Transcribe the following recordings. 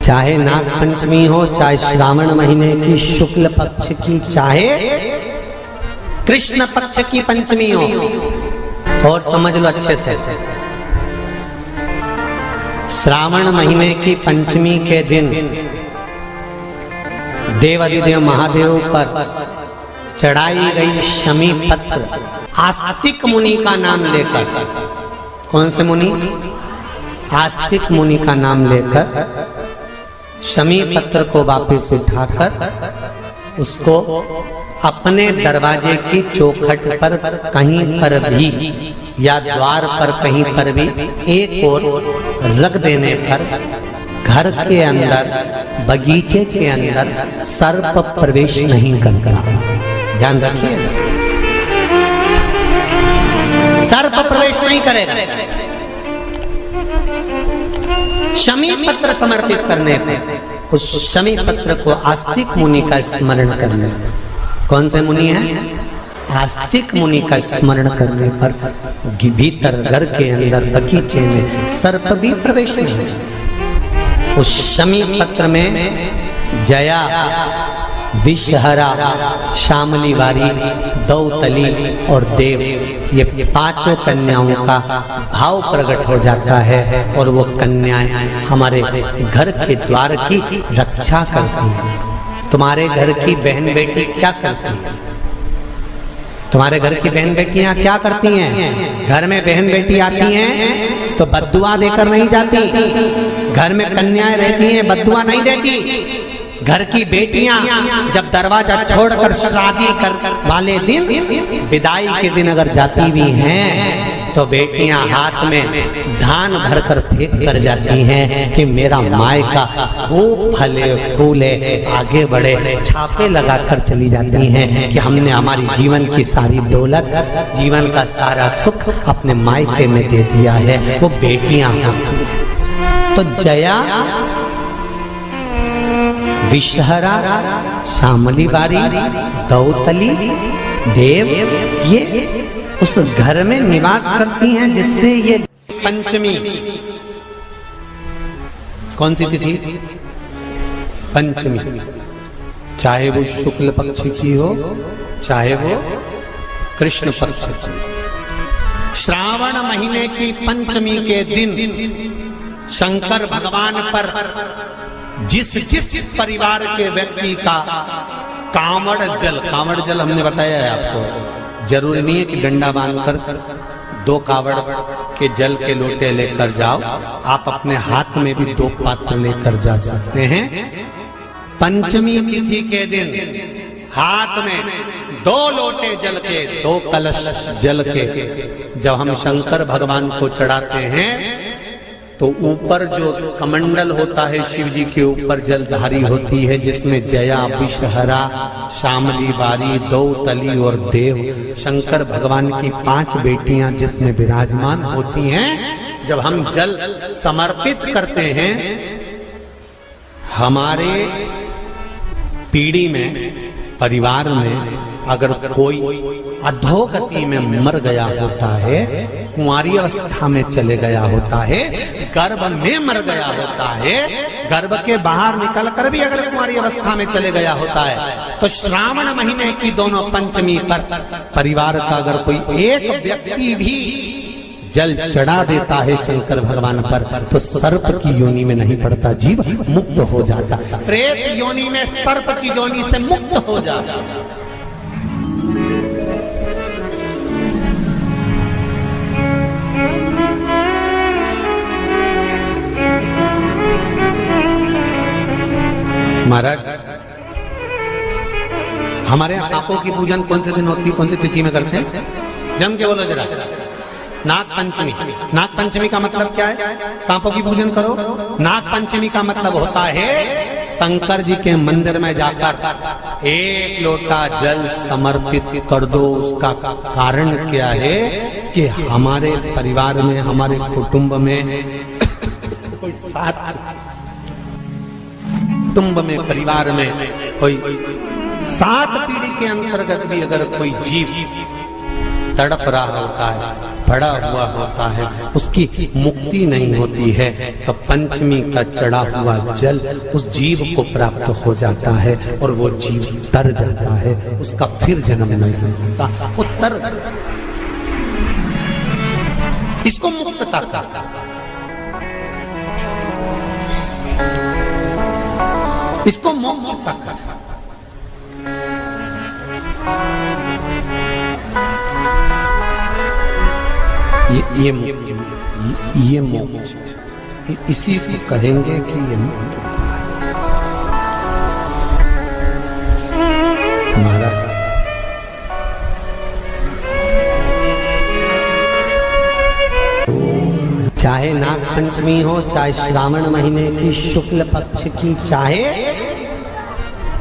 चाहे नाग पंचमी हो, चाहे श्रावण महीने की शुक्ल पक्ष की, चाहे कृष्ण पक्ष की पंचमी हो, और समझ लो अच्छे से, श्रावण महीने की पंचमी के दिन देवाधिदेव महादेव पर चढ़ाई गई शमी पत्र आस्तिक मुनि का नाम लेकर, कौन से मुनि? आस्तिक मुनि का नाम लेकर शमी पत्र को वापस उठाकर उसको अपने दरवाजे की चौखट पर कहीं पर भी या द्वार पर कहीं पर भी एक ओर रख देने पर घर के अंदर, बगीचे के अंदर सर्प प्रवेश नहीं करता। ध्यान रखिए, सर्प प्रवेश नहीं करेगा। शमी पत्र समर्पित करने पर, उस शमी पत्र को आस्तिक मुनि का स्मरण करने, कौन से मुनि हैं? आस्तिक मुनि का स्मरण करने पर भीतर घर के अंदर बगीचे में सर्प भी प्रवेश नहीं। उस शमी पत्र में जया, विषहरा, शामली वारी, दौतली और देव, ये पांचों कन्याओं का भाव प्रकट हो जाता है और वो कन्याएं हमारे घर के द्वार की रक्षा करती हैं। तुम्हारे घर की बहन बेटी क्या करती है? तुम्हारे घर की बहन बेटियां क्या करती हैं? घर में बहन बेटी आती हैं तो बद्दुआ देकर नहीं जाती। घर में कन्याएं रहती हैं, बद्दुआ नहीं देती। घर की बेटियां जब दरवाजा छोड़कर शादी कर वाले दिन, विदाई के दिन अगर जाती भी हैं तो बेटियां हाथ में धान भरकर फेंक कर जाती हैं कि मेरा मायका खूब फले फूले आगे बढ़े। छापे लगाकर चली जाती हैं कि हमने हमारी जीवन की सारी दौलत, जीवन का सारा सुख अपने मायके में दे दिया है। वो बेटियां तो जया, विषहरा, शामली बारी, दौतली, देव, ये उस घर में निवास करती हैं जिससे ये पंचमी, कौन सी तिथि? पंचमी, चाहे वो शुक्ल पक्ष की हो, चाहे वो कृष्ण पक्ष की। श्रावण महीने की पंचमी के दिन शंकर भगवान पर जिस परिवार के व्यक्ति का कांवड़ जल हमने बताया है आपको, जरूरी नहीं है कि डंडा बांधकर 2 कावड़ के जल के लोटे लेकर जाओ, आप अपने हाथ में भी 2 पात्र लेकर जा सकते हैं। पंचमी तिथि के दिन हाथ में 2 लोटे जल के, 2 कलश जल के जब हम शंकर भगवान को चढ़ाते हैं तो ऊपर जो कमंडल होता है शिव जी के ऊपर जलधारी होती है, जिसमें जया, विषहरा, शामली बारी, दौतली और देव, शंकर भगवान की 5 बेटियां जिसमें विराजमान होती हैं। जब हम जल समर्पित करते हैं, हमारे पीढ़ी में, परिवार में अगर कोई अधोगति में मर गया होता है, कुंवारी अवस्था में चले गया होता है, गर्भ में मर गया होता है, गर्भ के बाहर निकल कर भी अगर कुंवारी अवस्था में चले गया होता है, तो श्रावण महीने की दोनों पंचमी पर परिवार का अगर कोई एक व्यक्ति भी जल चढ़ा देता है शंकर भगवान पर, तो सर्प की योनि में नहीं पड़ता, जीव मुक्त हो जाता, प्रेत योनि में, सर्प की योनि से मुक्त हो जाता। महाराज, हमारे यहाँ सांपों की पूजन कौन से दिन होती है, कौन सी तिथि में करते हैं? जम के बोलो जरा। नाग पंचमी। नाग पंचमी का मतलब क्या है? सांपों की पूजन करो। नाग पंचमी का मतलब होता है शंकर जी के मंदिर में जाकर 1 लोटा जल समर्पित कर दो। उसका कारण क्या है कि हमारे परिवार में, हमारे कुटुंब में कोई 7 कुटुंब में, परिवार में कोई 7 पीढ़ी के अंतर्गत भी अगर कोई जीव तड़प रहा होता है, पड़ा हुआ होता है, उसकी मुक्ति नहीं होती है, तो पंचमी का चढ़ा हुआ जल उस जीव को प्राप्त हो जाता है और वो जीव तर जाता है, उसका फिर जन्म नहीं होता, वो तर, इसको मुक्तता कहता है, इसको मोक्ष कहता है। ये मोक्ष, इसी को कहेंगे कि ये मुक्तता है। महाराज चाहे नाग पंचमी हो, चाहे श्रावण महीने की शुक्ल पक्ष की, चाहे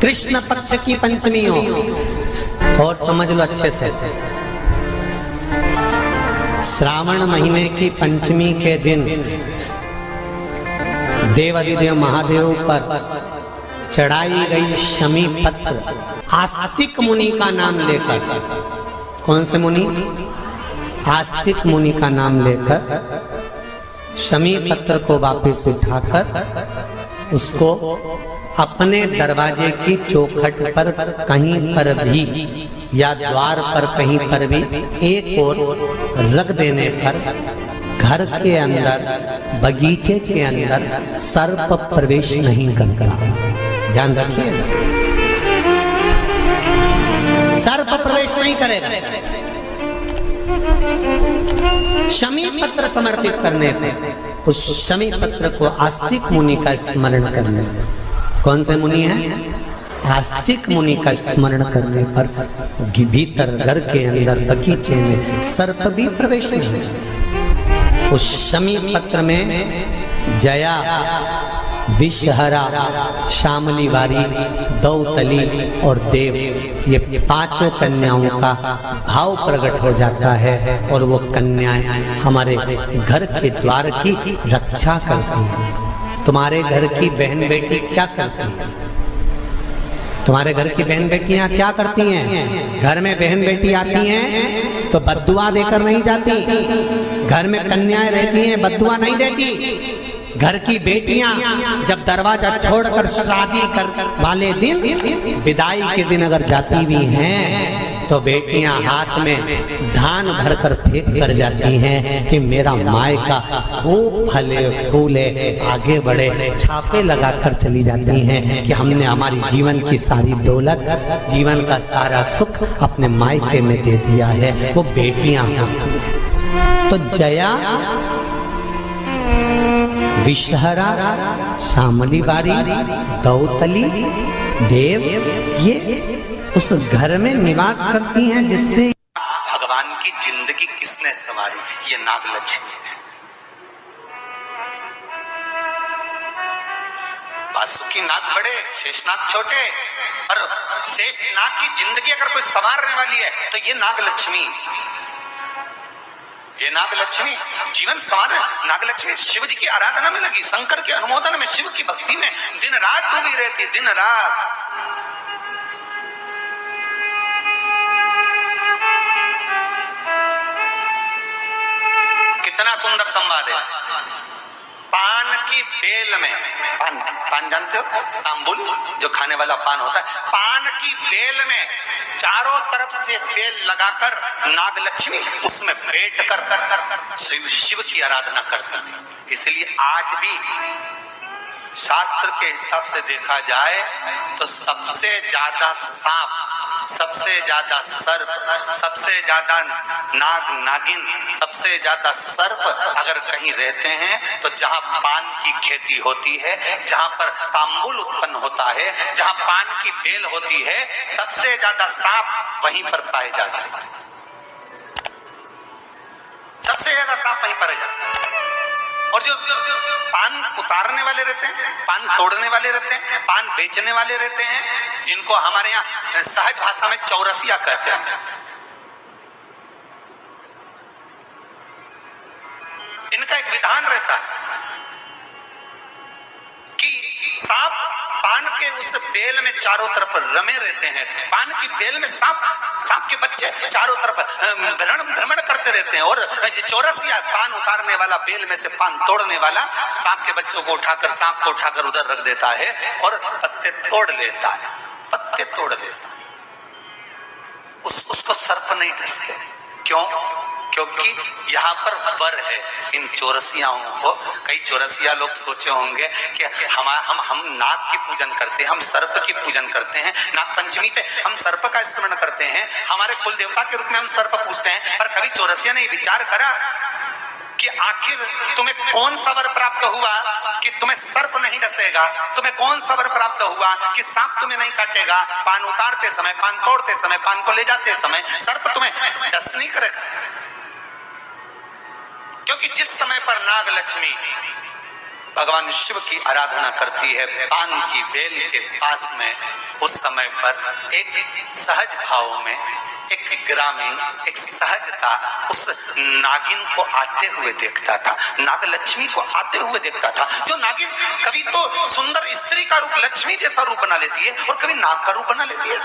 कृष्ण पक्ष की पंचमी हो, और समझ लो अच्छे से, श्रावण महीने की पंचमी के दिन देवाधिदेव महादेव पर चढ़ाई गई शमी पत्र आस्तिक मुनि का नाम लेकर, कौन से मुनि? आस्तिक मुनि का नाम लेकर शमी पत्र को वापस उठाकर उसको अपने दरवाजे की चौखट पर कहीं पर भी या द्वार पर कहीं पर भी एक ओर रख देने पर घर के अंदर, बगीचे के अंदर सर्प प्रवेश नहीं करता। ध्यान रखिएगा, सर्प प्रवेश नहीं करेगा। शमी पत्र समर्पित करने पर, उस शमी पत्र को आस्तिक मुनि का स्मरण करने, कौन से मुनि है? आस्तिक मुनि का स्मरण करने पर भीतर घर के अंदर बगीचे में सर्प भी प्रवेश नहीं। उस शमी पत्र में जया, विषहरा, शामली वारी, दौतली और देव, ये पांचों कन्याओं का भाव प्रकट हो जाता है और वो कन्याएं हमारे घर के द्वार की रक्षा करती हैं। तुम्हारे घर की बहन बेटी क्या करती है? तुम्हारे घर की बहन बेटियां क्या करती हैं? घर में बहन बेटी आती हैं तो बद्दुआ देकर नहीं जाती। घर में कन्याएं रहती हैं, बद्दुआ नहीं देती। घर की बेटियां जब दरवाजा छोड़कर शादी कर वाले दिन, विदाई के दिन अगर जाती भी हैं तो बेटियां हाथ में धान भरकर फेंक कर जाती हैं कि मेरा मायका खूब फले फूले आगे बढ़े। छापे लगाकर चली जाती हैं कि हमने हमारी जीवन की सारी दौलत, जीवन का सारा सुख अपने मायके में दे दिया है। वो बेटियां तो जया, विषहरा, शामली बारी, दौतली, देव, ये उस घर में निवास करती हैं जिससे भगवान की जिंदगी किसने संवारी? ये नागलक्ष्मी है। वासुकी नाग बड़े, शेषनाग छोटे, और शेषनाग की जिंदगी अगर कोई संवारने वाली है तो ये नागलक्ष्मी, ये नागलक्ष्मी जीवन संवार। नागलक्ष्मी शिव जी की आराधना में लगी, शंकर के अनुमोदन में, शिव की भक्ति में दिन रात डूबी रहती, दिन रात। कितना सुंदर संवाद है। पान की बेल में, पान जानते हो? तांबुल, जो खाने वाला पान होता है। पान की बेल में चारों तरफ से बेल लगाकर नागलक्ष्मी उसमें बैठ कर शिव की आराधना करती थी। इसलिए आज भी शास्त्र के हिसाब से देखा जाए तो सबसे ज्यादा सांप, सबसे ज्यादा सर्प, सबसे ज्यादा नाग नागिन, सबसे ज्यादा सर्प अगर कहीं रहते हैं तो जहां पान की खेती होती है, जहां पर तांबुल उत्पन्न होता है, जहां पान की बेल होती है, सबसे ज्यादा सांप वहीं पर पाए जाते हैं। सबसे ज्यादा सांप वहीं पाए जाते हैं। और जो पान उतारने वाले रहते हैं, पान तोड़ने वाले रहते हैं, पान बेचने वाले रहते हैं, जिनको हमारे यहाँ सहज भाषा में चौरसिया कहते हैं, इनका एक विधान रहता है कि सांप पान पान के उस बेल में चारों तरफ रमे रहते हैं, पान की बेल में सांप के बच्चे चारों तरफ भ्रमण करते रहते हैं, और चौरसिया पान उतारने वाला, बेल में से पान तोड़ने वाला सांप के बच्चों को उठाकर, सांप को उठाकर उधर रख देता है और पत्ते तोड़ लेता है, पत्ते तोड़ लेता। उसको सर्प नहीं डसते। क्यों? क्योंकि यहाँ पर वर है इन चौरसियाओं को। कई चौरसिया लोग सोचे होंगे कि हम नाग की पूजन करते हैं, हम सर्प की पूजन करते हैं, नाग पंचमी पे हम सर्प का स्मरण करते हैं, हमारे कुल देवता के रूप में हम सर्प पूजते हैं। पर कभी चौरसिया ने विचार करा कि आखिर तुम्हें कौन सा वर प्राप्त हुआ कि तुम्हें सर्प नहीं डसेगा? तुम्हें कौन सा वर प्राप्त हुआ कि सांप तुम्हें नहीं काटेगा? पान उतारते समय, पान तोड़ते समय, पान को ले जाते समय सर्प तुम्हें डस नहीं करेगा। क्योंकि जिस समय पर नाग लक्ष्मी भगवान शिव की आराधना करती है पान की बेल के पास में, उस समय पर एक सहज भाव में, एक ग्रामीण, एक सहजता उस नागिन को आते हुए देखता था, नाग लक्ष्मी को आते हुए देखता था। जो नागिन कभी तो सुंदर स्त्री का रूप, लक्ष्मी जैसा रूप बना लेती है, और कभी नाग का रूप बना लेती है।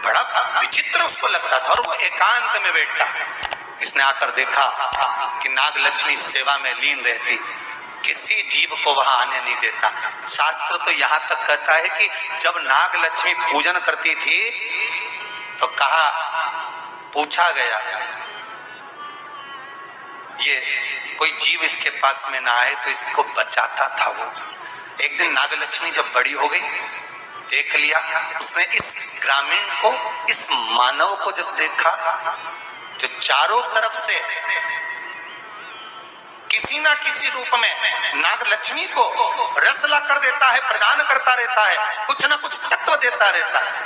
बड़ा विचित्र उसको लगता था। और वो एकांत में बैठा, इसने आकर देखा कि नाग लक्ष्मी सेवा में लीन रहती, किसी जीव को वहां आने नहीं देता। शास्त्र तो यहां तक कहता है कि जब नाग लक्ष्मी पूजन करती थी तो कहा, पूछा गया ये कोई जीव इसके पास में ना आए तो इसको बचाता था वो। एक दिन नाग लक्ष्मी जब बड़ी हो गई, देख लिया उसने इस ग्रामीण को, इस मानव को जब देखा जो चारों तरफ से किसी ना किसी रूप में नाग लक्ष्मी को रस ला कर देता है, प्रदान करता रहता है, कुछ ना कुछ तत्व देता रहता है।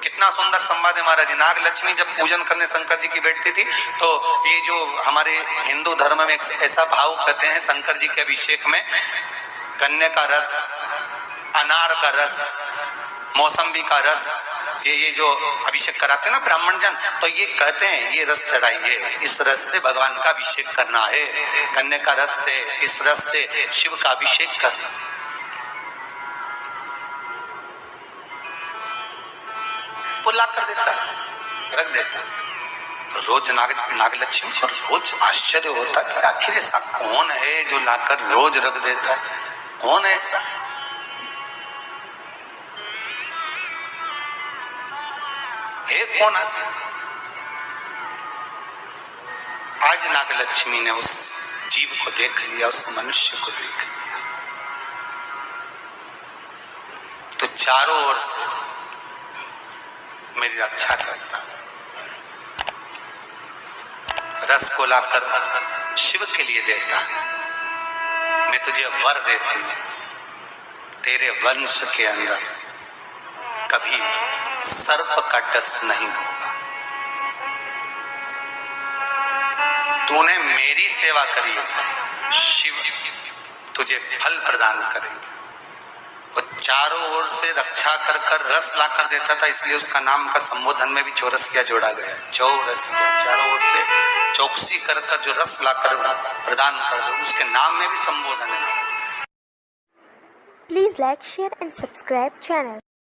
कितना सुंदर संवाद है महाराज। नाग लक्ष्मी जब पूजन करने शंकर जी की बैठती थी तो ये जो हमारे हिंदू धर्म में एक ऐसा भाव कहते हैं, शंकर जी के अभिषेक में गन्ने का रस, अनार का रस, मौसम्बी का रस, ये जो अभिषेक कराते हैं ना ब्राह्मण जन, तो ये कहते हैं ये रस चढ़ाइए, इस रस से भगवान का अभिषेक करना है, गन्ने का रस से, इस रस से शिव का अभिषेक करना। पुला कर देता, रख देता। तो रोज नागलक्ष्मी को रोज आश्चर्य होता कि आखिर ऐसा कौन है जो लाकर रोज रख देता है, कौन है ऐसा? कौन ऐसा? आज नागलक्ष्मी ने उस जीव को देख लिया, उस मनुष्य को देख लिया, तो चारों ओर से मेरी रक्षा करता, रस को लाकर शिव के लिए देता है। मैं तुझे वर देती हूं, तेरे वंश के अंदर कभी सर्प का डस नहीं होगा। तूने मेरी सेवा करी, शिव तुझे फल प्रदान करेंगे। और चारों ओर से रक्षा कर कर रस ला कर देता था, इसलिए उसका नाम का संबोधन में भी चौरसिया जोड़ा गया। चौरसिया, चारों ओर से चौकसी कर कर जो रस ला कर प्रदान कर दो, उसके नाम में भी संबोधन है। Please like, share and subscribe channel.